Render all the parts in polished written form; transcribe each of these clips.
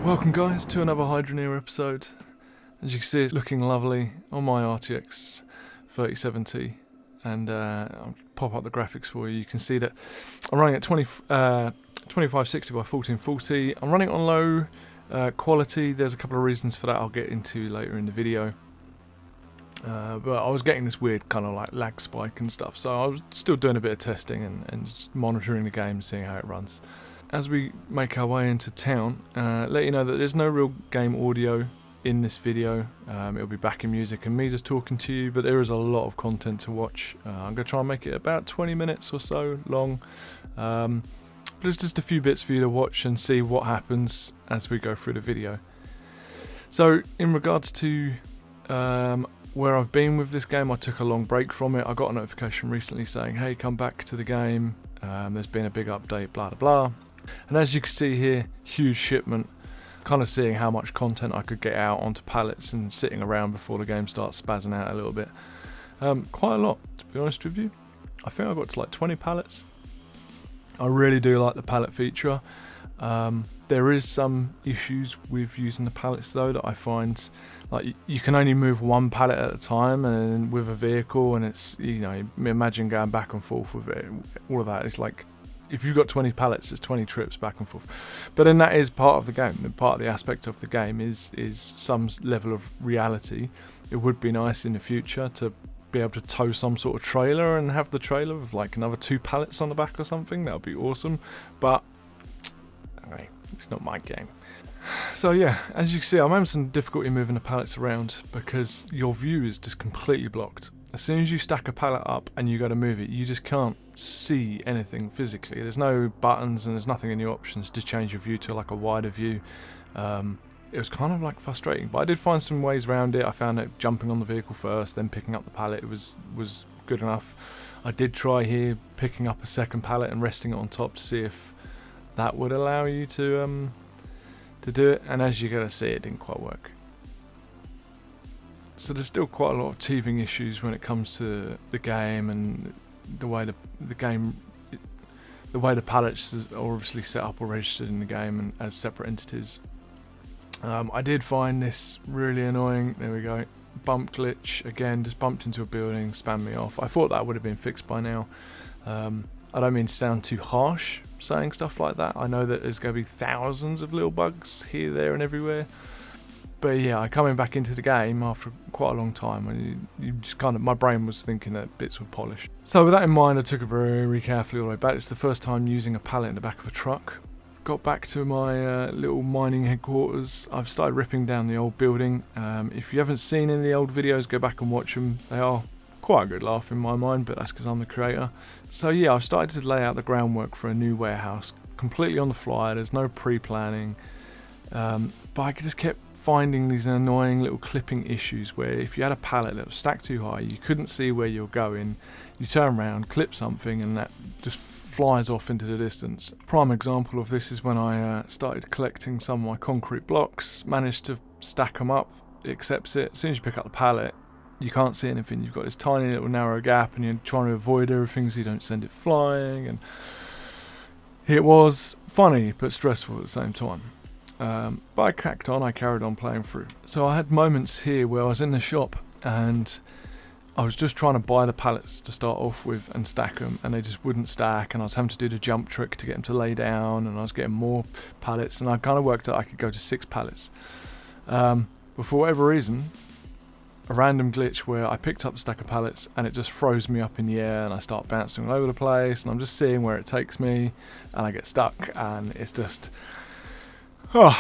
Welcome guys to another Hydroneer episode. As you can see, it's looking lovely on my RTX 3070, and I'll pop up the graphics for you. You can see that I'm running at 2560 by 1440. I'm running on low quality. There's a couple of reasons for that I'll get into later in the video. But I was getting this weird kind of like lag spike and stuff, so I was still doing a bit of testing and just monitoring the game, seeing how it runs. As we make our way into town, let you know that there's no real game audio in this video. It'll be backing music and me just talking to you, but there is a lot of content to watch. I'm going to try and make it about 20 minutes or so long. But it's just a few bits for you to watch and see what happens as we go through the video. So in regards to where I've been with this game, I took a long break from it. I got a notification recently saying, hey, come back to the game. There's been a big update, blah, blah, blah. And as you can see here, huge shipment. Kind of seeing how much content I could get out onto pallets and sitting around before the game starts spazzing out a little bit. Quite a lot, to be honest with you. I think I got to like 20 pallets. I really do like the pallet feature. There is some issues with using the pallets though that I find, like you can only move one pallet at a time, and with a vehicle, and it's, you know, imagine going back and forth with it. All of that is like, if you've got 20 pallets, it's 20 trips back and forth. But then that is part of the game. And part of the aspect of the game is some level of reality. It would be nice in the future to be able to tow some sort of trailer and have the trailer with like another 2 pallets on the back or something. That would be awesome. But anyway, it's not my game. So yeah, as you can see, I'm having some difficulty moving the pallets around because your view is just completely blocked. As soon as you stack a pallet up and you go to move it, you just can't see anything physically. There's no buttons and there's nothing in your options to change your view to like a wider view. It was kind of like frustrating, but I did find some ways around it. I found that jumping on the vehicle first, then picking up the pallet was good enough. I did try here picking up a second pallet and resting it on top to see if that would allow you to do it, and as you're going to see, it didn't quite work. So there's still quite a lot of teething issues when it comes to the game and the way the pallets are obviously set up or registered in the game and as separate entities. I did find this really annoying. There we go. Bump glitch again. Just bumped into a building, spammed me off. I thought that would have been fixed by now. I don't mean to sound too harsh saying stuff like that. I know that there's going to be thousands of little bugs here, there, and everywhere. But yeah, coming back into the game after quite a long time, and you just kind of, my brain was thinking that bits were polished. So with that in mind, I took it very carefully all the way back. It's the first time using a pallet in the back of a truck. Got back to my little mining headquarters. I've started ripping down the old building. If you haven't seen any of the old videos, go back and watch them. They are quite a good laugh in my mind, but that's because I'm the creator. So yeah, I've started to lay out the groundwork for a new warehouse, completely on the fly. There's no pre-planning. But I just kept finding these annoying little clipping issues where if you had a pallet that was stacked too high, you couldn't see where you're going. You turn around, clip something, and that just flies off into the distance. Prime example of this is when I started collecting some of my concrete blocks, managed to stack them up. It accepts it. As soon as you pick up the pallet, you can't see anything. You've got this tiny little narrow gap and you're trying to avoid everything so you don't send it flying. And it was funny but stressful at the same time. But I cracked on, I carried on playing through. So I had moments here where I was in the shop and I was just trying to buy the pallets to start off with and stack them, and they just wouldn't stack, and I was having to do the jump trick to get them to lay down, and I was getting more pallets, and I kind of worked out I could go to 6 pallets. But for whatever reason, a random glitch where I picked up a stack of pallets and it just throws me up in the air and I start bouncing all over the place, and I'm just seeing where it takes me and I get stuck, and it's just...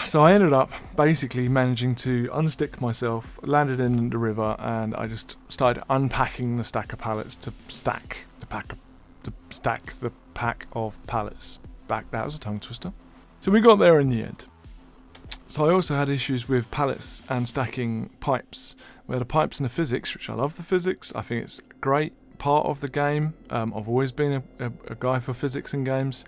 so I ended up basically managing to unstick myself, landed in the river, and I just started unpacking the stack of pallets to stack the pack of pallets. That was a tongue twister. So we got there in the end. So I also had issues with pallets and stacking pipes, where the pipes and the physics, which I love the physics, I think it's a great part of the game. I've always been a guy for physics in games.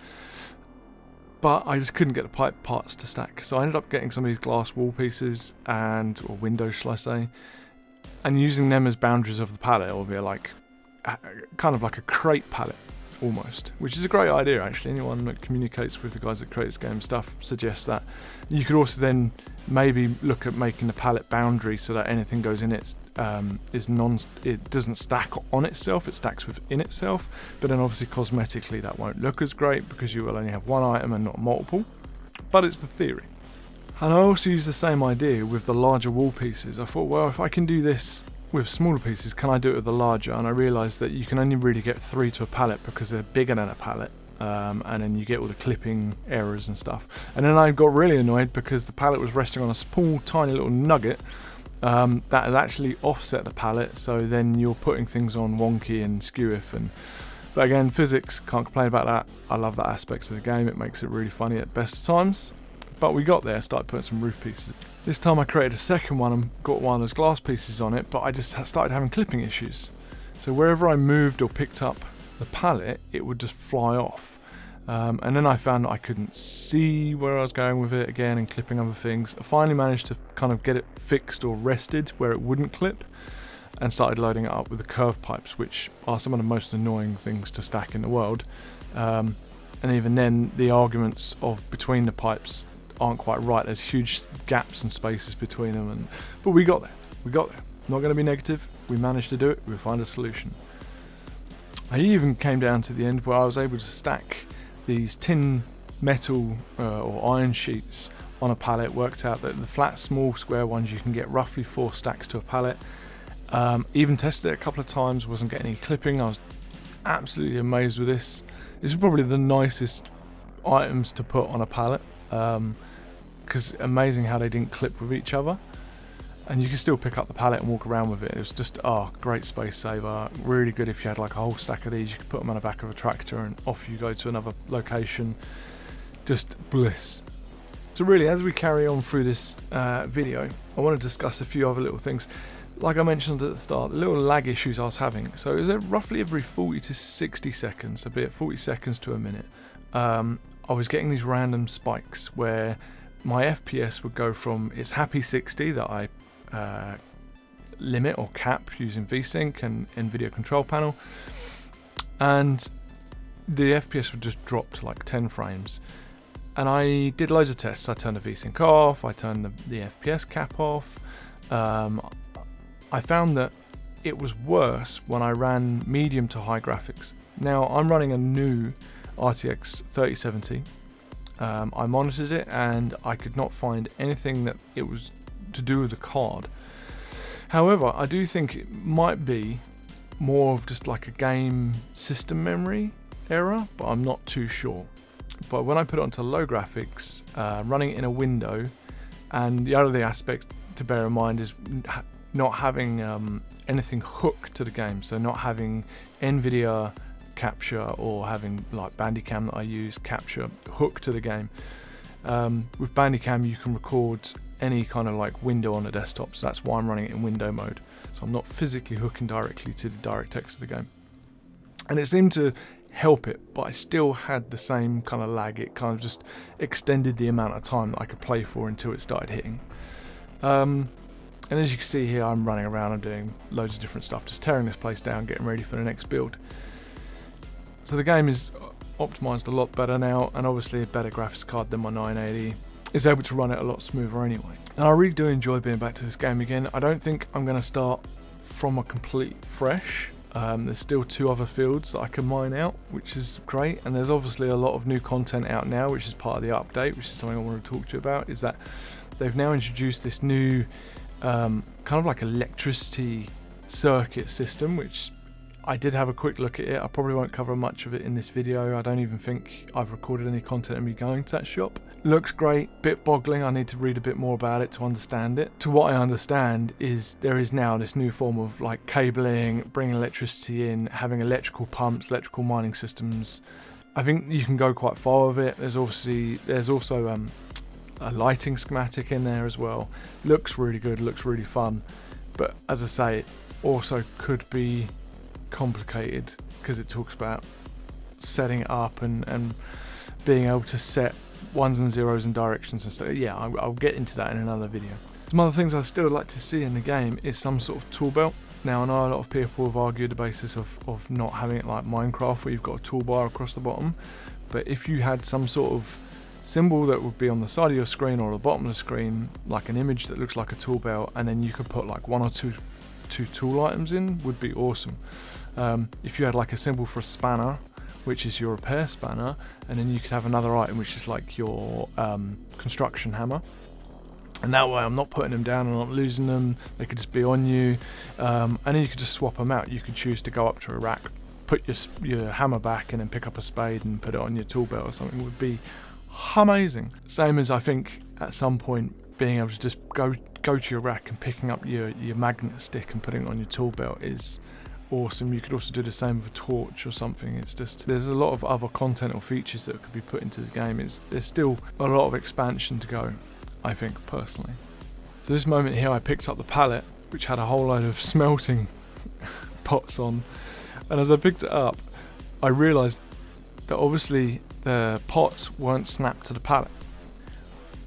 But I just couldn't get the pipe parts to stack. So I ended up getting some of these glass wall pieces or windows, shall I say, and using them as boundaries of the pallet, or be like kind of like a crate pallet. almost, which is a great idea actually. Anyone that communicates with the guys that create this game stuff suggests that. You could also then maybe look at making the palette boundary so that anything goes in it it doesn't stack on itself, it stacks within itself, but then obviously cosmetically that won't look as great because you will only have one item and not multiple, but it's the theory. And I also use the same idea with the larger wall pieces. I thought, well, if I can do this with smaller pieces, can I do it with the larger? And I realised that you can only really get 3 to a palette because they're bigger than a palette, and then you get all the clipping errors and stuff. And then I got really annoyed because the palette was resting on a small tiny little nugget that has actually offset the palette, so then you're putting things on wonky and skew-if. But again, physics, can't complain about that. I love that aspect of the game, it makes it really funny at best of times. But we got there, started putting some roof pieces. This time I created a second one and got one of those glass pieces on it, but I just started having clipping issues. So wherever I moved or picked up the palette, it would just fly off. And then I found that I couldn't see where I was going with it again and clipping other things. I finally managed to kind of get it fixed or rested where it wouldn't clip, and started loading it up with the curve pipes, which are some of the most annoying things to stack in the world. And even then, the arguments between the pipes aren't quite right. There's huge gaps and spaces between them, but we got there. Not going to be negative. We managed to do it. We'll find a solution. I even came down to the end where I was able to stack these tin metal or iron sheets on a pallet. Worked out that the flat small square ones you can get roughly 4 stacks to a pallet. Even tested it a couple of times, wasn't getting any clipping. I was absolutely amazed with this. This is probably the nicest items to put on a pallet, because amazing how they didn't clip with each other, and you can still pick up the pallet and walk around with it. It was just great space saver. Really good if you had like a whole stack of these. You could put them on the back of a tractor and off you go to another location. Just bliss. So really, as we carry on through this video, I want to discuss a few other little things. Like I mentioned at the start, the little lag issues I was having. So it was roughly every 40 to 60 seconds, so be it 40 seconds to a minute, I was getting these random spikes where my FPS would go from its happy 60 that I limit or cap using VSync and NVIDIA control panel, and the FPS would just drop to like 10 frames. And I did loads of tests. I turned the VSync off, I turned the FPS cap off. I found that it was worse when I ran medium to high graphics. Now I'm running a new RTX 3070. I monitored it and I could not find anything that it was to do with the card. However, I do think it might be more of just like a game system memory error, but I'm not too sure. But when I put it onto low graphics, running it in a window, and the other aspect to bear in mind is not having anything hooked to the game, so not having NVIDIA capture or having like Bandicam that I use capture hooked to the game. With Bandicam you can record any kind of like window on the desktop, so that's why I'm running it in window mode, so I'm not physically hooking directly to the DirectX of the game, and it seemed to help it, but I still had the same kind of lag. It kind of just extended the amount of time that I could play for until it started hitting. And as you can see here, I'm running around, I'm doing loads of different stuff, just tearing this place down, getting ready for the next build. So the game is optimised a lot better now, and obviously a better graphics card than my 980 is able to run it a lot smoother anyway. And I really do enjoy being back to this game again. I don't think I'm going to start from a complete fresh. There's still 2 other fields that I can mine out, which is great, and there's obviously a lot of new content out now, which is part of the update, which is something I want to talk to you about, is that they've now introduced this new kind of like electricity circuit system, which I did have a quick look at it. I probably won't cover much of it in this video. I don't even think I've recorded any content of me going to that shop. Looks great, bit boggling. I need to read a bit more about it to understand it. To what I understand is there is now this new form of like cabling, bringing electricity in, having electrical pumps, electrical mining systems. I think you can go quite far with it. There's also a lighting schematic in there as well. Looks really good, looks really fun. But as I say, it also could be complicated because it talks about setting it up and being able to set ones and zeros and directions and stuff. Yeah, I'll get into that in another video. Some other things I'd still like to see in the game is some sort of tool belt. Now I know a lot of people have argued the basis of not having it like Minecraft where you've got a toolbar across the bottom, but if you had some sort of symbol that would be on the side of your screen or the bottom of the screen, like an image that looks like a tool belt, and then you could put like one or two tool items in, would be awesome. If you had like a symbol for a spanner, which is your repair spanner, and then you could have another item which is like your construction hammer, and that way I'm not putting them down and not losing them, they could just be on you, and then you could just swap them out. You could choose to go up to a rack, put your hammer back, and then pick up a spade and put it on your tool belt or something. Would be amazing. Same as I think at some point being able to just go to your rack and picking up your magnet stick and putting it on your tool belt is awesome. You could also do the same with a torch or something. It's just, there's a lot of other content or features that could be put into the game. There's still a lot of expansion to go, I think, personally. So this moment here I picked up the pallet which had a whole load of smelting pots on, and as I picked it up I realised that obviously the pots weren't snapped to the pallet,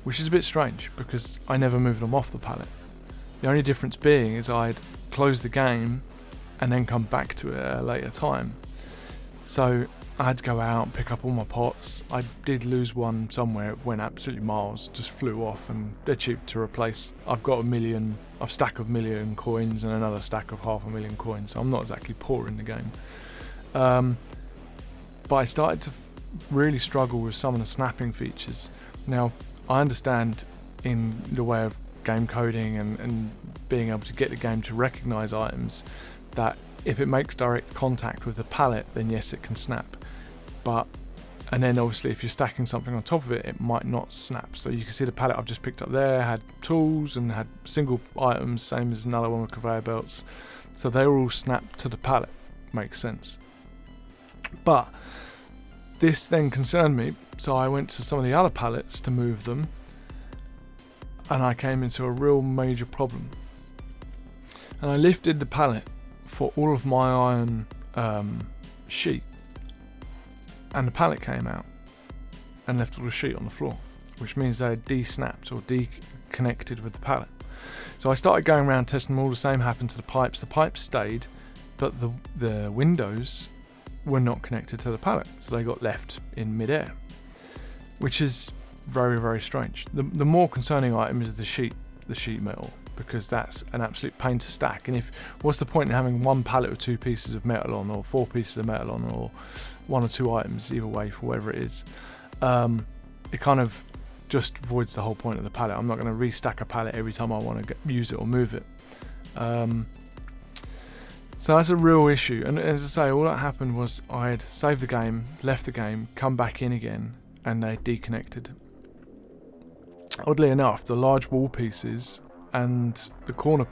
which is a bit strange because I never moved them off the pallet. The only difference being is I'd close the game and then come back to it at a later time. So I had to go out and pick up all my pots. I did lose one somewhere, it went absolutely miles, just flew off, and they're cheap to replace. I've got a stack of 1,000,000 coins and another stack of 500,000 coins, so I'm not exactly poor in the game. But I started to really struggle with some of the snapping features. Now, I understand in the way of game coding and being able to get the game to recognise items that if it makes direct contact with the pallet, then yes, it can snap. And then obviously if you're stacking something on top of it, it might not snap. So you can see the pallet I've just picked up there had tools and had single items, same as another one with conveyor belts. So they were all snapped to the pallet. Makes sense. But this then concerned me, so I went to some of the other pallets to move them, and I came into a real major problem. And I lifted the pallet for all of my iron sheet, and the pallet came out and left all the sheet on the floor, which means they had de-snapped or de-connected with the pallet. So I started going around testing them all. The same happened to the pipes. The pipes stayed, but the windows were not connected to the pallet, so they got left in mid-air, which is very, very strange. The more concerning item is the sheet metal, because that's an absolute pain to stack. And what's the point in having one pallet with 2 pieces of metal on, or 4 pieces of metal on, or 1 or 2 items, either way, for whatever it is? It kind of just voids the whole point of the pallet. I'm not going to restack a pallet every time I want to use it or move it. So that's a real issue. And as I say, all that happened was I had saved the game, left the game, come back in again, and they deconnected. Oddly enough, the large wall pieces and the corner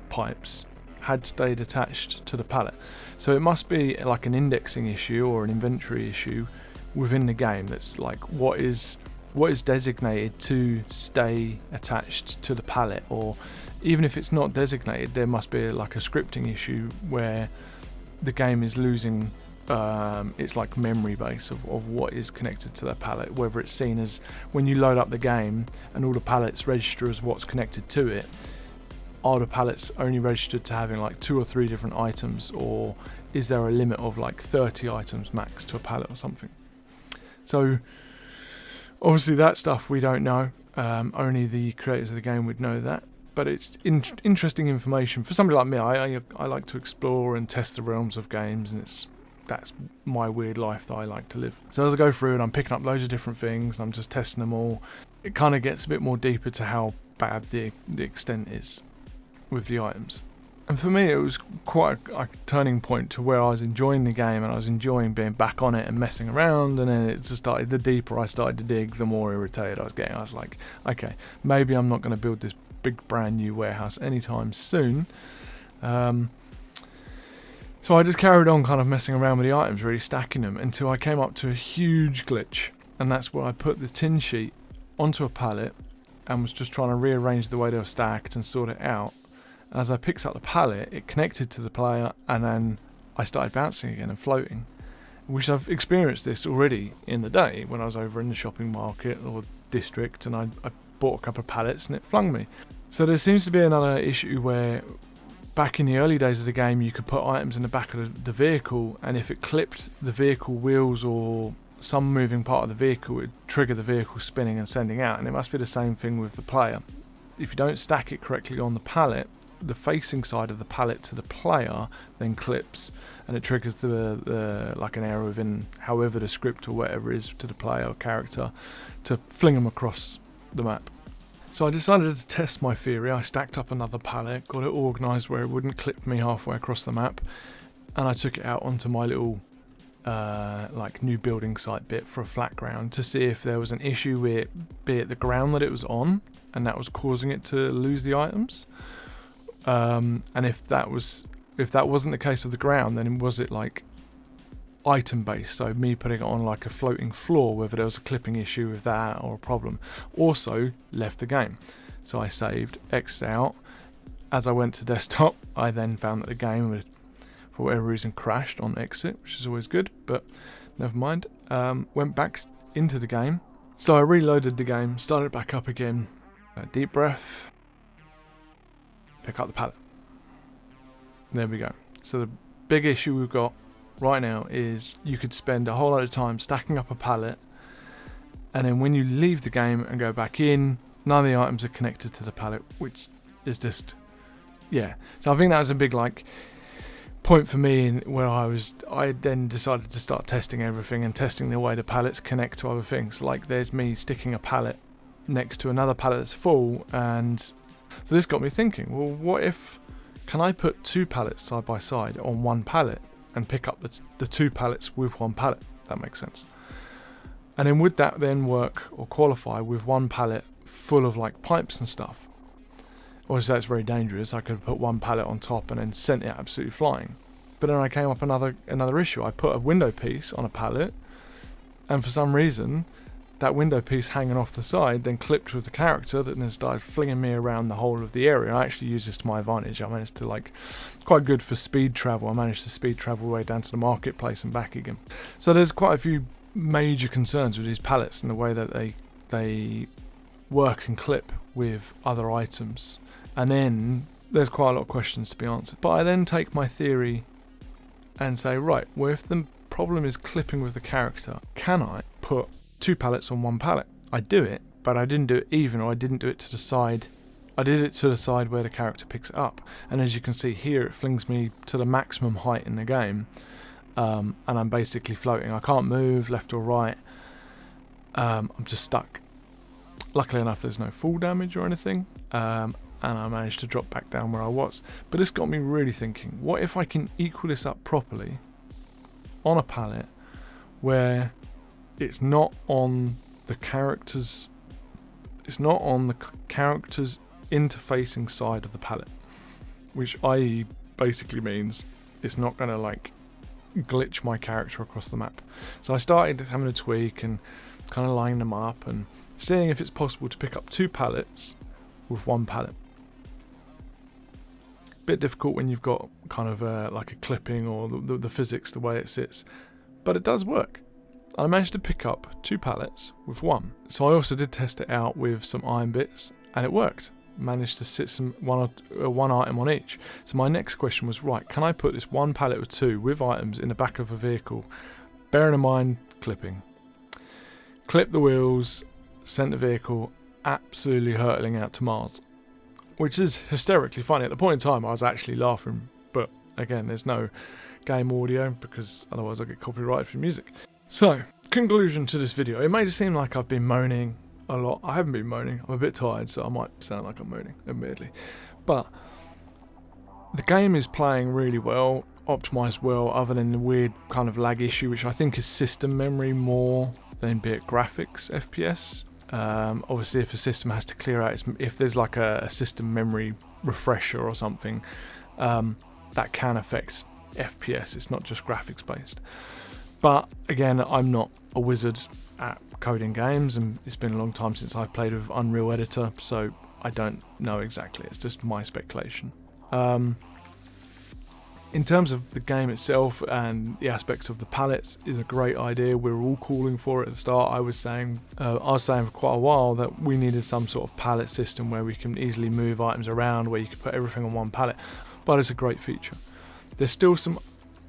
pipes had stayed attached to the pallet. So it must be like an indexing issue or an inventory issue within the game that's like what is designated to stay attached to the pallet, or even if it's not designated, there must be like a scripting issue where the game is losing its like memory base of what is connected to that pallet, whether it's seen as when you load up the game and all the pallets register as what's connected to it. Are the pallets only registered to having like 2 or 3 different items, or is there a limit of like 30 items max to a pallet or something? So obviously that stuff we don't know, only the creators of the game would know that, but it's interesting information for somebody like me. I like to explore and test the realms of games, and that's my weird life that I like to live. So as I go through and I'm picking up loads of different things and I'm just testing them all, it kind of gets a bit more deeper to how bad the extent is with the items. And for me it was quite a turning point to where I was enjoying the game and I was enjoying being back on it and messing around, and then it just started, the deeper I started to dig, the more irritated I was getting. I was like, okay, maybe I'm not going to build this big brand new warehouse anytime soon. So I just carried on kind of messing around with the items, really stacking them, until I came up to a huge glitch, and that's where I put the tin sheet onto a pallet and was just trying to rearrange the way they were stacked and sort it out. As I picked up the pallet, it connected to the player, and then I started bouncing again and floating, which I've experienced this already in the day when I was over in the shopping market or district, and I bought a couple of pallets and it flung me. So there seems to be another issue where back in the early days of the game, you could put items in the back of the vehicle, and if it clipped the vehicle wheels or some moving part of the vehicle, it would trigger the vehicle spinning and sending out. And it must be the same thing with the player. If you don't stack it correctly on the pallet, the facing side of the pallet to the player then clips, and it triggers the like an error within however the script or whatever is to the player or character to fling them across the map. So I decided to test my theory. I stacked up another pallet, got it organised where it wouldn't clip me halfway across the map, and I took it out onto my little like new building site bit for a flat ground to see if there was an issue with it, be it the ground that it was on and that was causing it to lose the items. And if that wasn't the case with the ground, then was it like item based? So me putting it on like a floating floor, whether there was a clipping issue with that or a problem. Also left the game. So I saved, X'd out. As I went to desktop, I then found that the game had, for whatever reason, crashed on exit, which is always good, but never mind. Went back into the game. So I reloaded the game, started back up again. Deep breath. Pick up the pallet. There we go. So the big issue we've got right now is you could spend a whole lot of time stacking up a pallet, and then when you leave the game and go back in, none of the items are connected to the pallet, which is just, yeah. So I think that was a big like point for me where I then decided to start testing everything and testing the way the pallets connect to other things. Like there's me sticking a pallet next to another pallet that's full, and so this got me thinking, well, what if, can I put two pallets side by side on one pallet and pick up the two pallets with one pallet? That makes sense. And then would that then work or qualify with one pallet full of like pipes and stuff? Obviously that's very dangerous. I could put one pallet on top and then sent it absolutely flying. But then I came up another issue. I put a window piece on a pallet, and for some reason that window piece hanging off the side then clipped with the character that then started flinging me around the whole of the area. I actually used this to my advantage. I managed to, like, quite good for speed travel. I managed to speed travel way down to the marketplace and back again. So there's quite a few major concerns with these pallets and the way that they work and clip with other items. And then there's quite a lot of questions to be answered. But I then take my theory and say, right, well, if the problem is clipping with the character, can I put two pallets on one pallet? I do it, but I didn't do it even, or I didn't do it to the side. I did it to the side where the character picks it up, and as you can see here, it flings me to the maximum height in the game, and I'm basically floating. I can't move left or right. I'm just stuck. Luckily enough, there's no fall damage or anything, and I managed to drop back down where I was. But this got me really thinking, what if I can equal this up properly on a pallet where it's not on the character's interfacing side of the pallet, which i.e. basically means it's not going to like glitch my character across the map. So I started having a tweak and kind of lining them up and seeing if it's possible to pick up two pallets with one pallet. Bit difficult when you've got kind of like a clipping or the physics, the way it sits, but it does work. I managed to pick up two pallets with one. So I also did test it out with some iron bits, and it worked. Managed to sit one item on each. So my next question was, right, can I put this one pallet with two with items in the back of a vehicle, bearing in mind clipping? Clip the wheels, sent the vehicle absolutely hurtling out to Mars, which is hysterically funny. At the point in time I was actually laughing, but again, there's no game audio because otherwise I get copyrighted for music. So, conclusion to this video. It may seem like I've been moaning a lot. I haven't been moaning. I'm a bit tired, so I might sound like I'm moaning, admittedly. But the game is playing really well, optimised well, other than the weird kind of lag issue, which I think is system memory more than be it graphics FPS. Obviously, if a system has to clear out, if there's like a system memory refresher or something, that can affect FPS. It's not just graphics based. But again, I'm not a wizard at coding games, and it's been a long time since I've played with Unreal Editor, so I don't know exactly. It's just my speculation. In terms of the game itself and the aspects of the pallets, is a great idea. We're all calling for it at the start. I was saying for quite a while that we needed some sort of pallet system where we can easily move items around, where you could put everything on one pallet. but it's a great feature. There's still some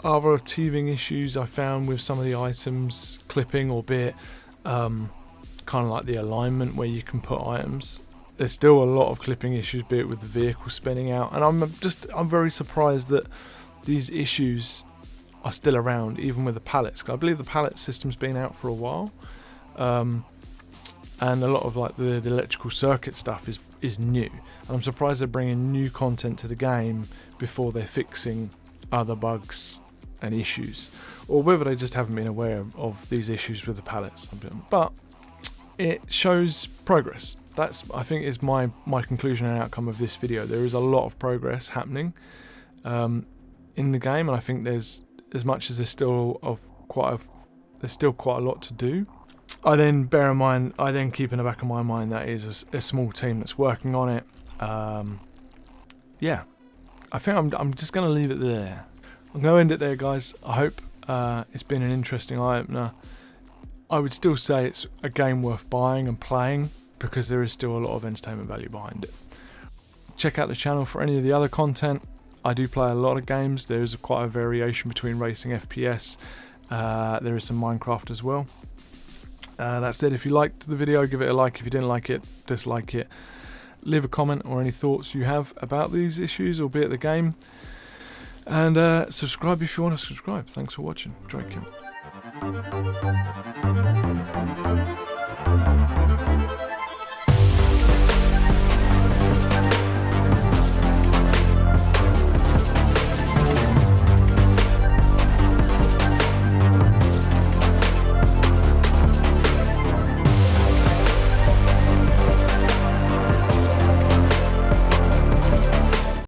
other teething issues I found with some of the items clipping, albeit kind of like the alignment where you can put items. There's still a lot of clipping issues, be it with the vehicle spinning out, and I'm very surprised that these issues are still around, even with the pallets. 'Cause I believe the pallet system's been out for a while, and a lot of like the electrical circuit stuff is new. And I'm surprised they're bringing new content to the game before they're fixing other bugs and issues, or whether they just haven't been aware of these issues with the pallets. But it shows progress. That's, I think, is my conclusion and outcome of this video. There is a lot of progress happening in the game, and I think there's, as much as there's still quite a lot to do. I then keep in the back of my mind that is a small team that's working on it. Yeah, I think I'm just going to leave it there. I'm going to end it there, guys. I hope it's been an interesting eye-opener. I would still say it's a game worth buying and playing, because there is still a lot of entertainment value behind it. Check out the channel for any of the other content. I do play a lot of games. There is quite a variation between racing, FPS. There is some Minecraft as well. That said, if you liked the video, give it a like. If you didn't like it, dislike it. Leave a comment or any thoughts you have about these issues, albeit the game. And subscribe if you want to subscribe. Thanks for watching. Drayke.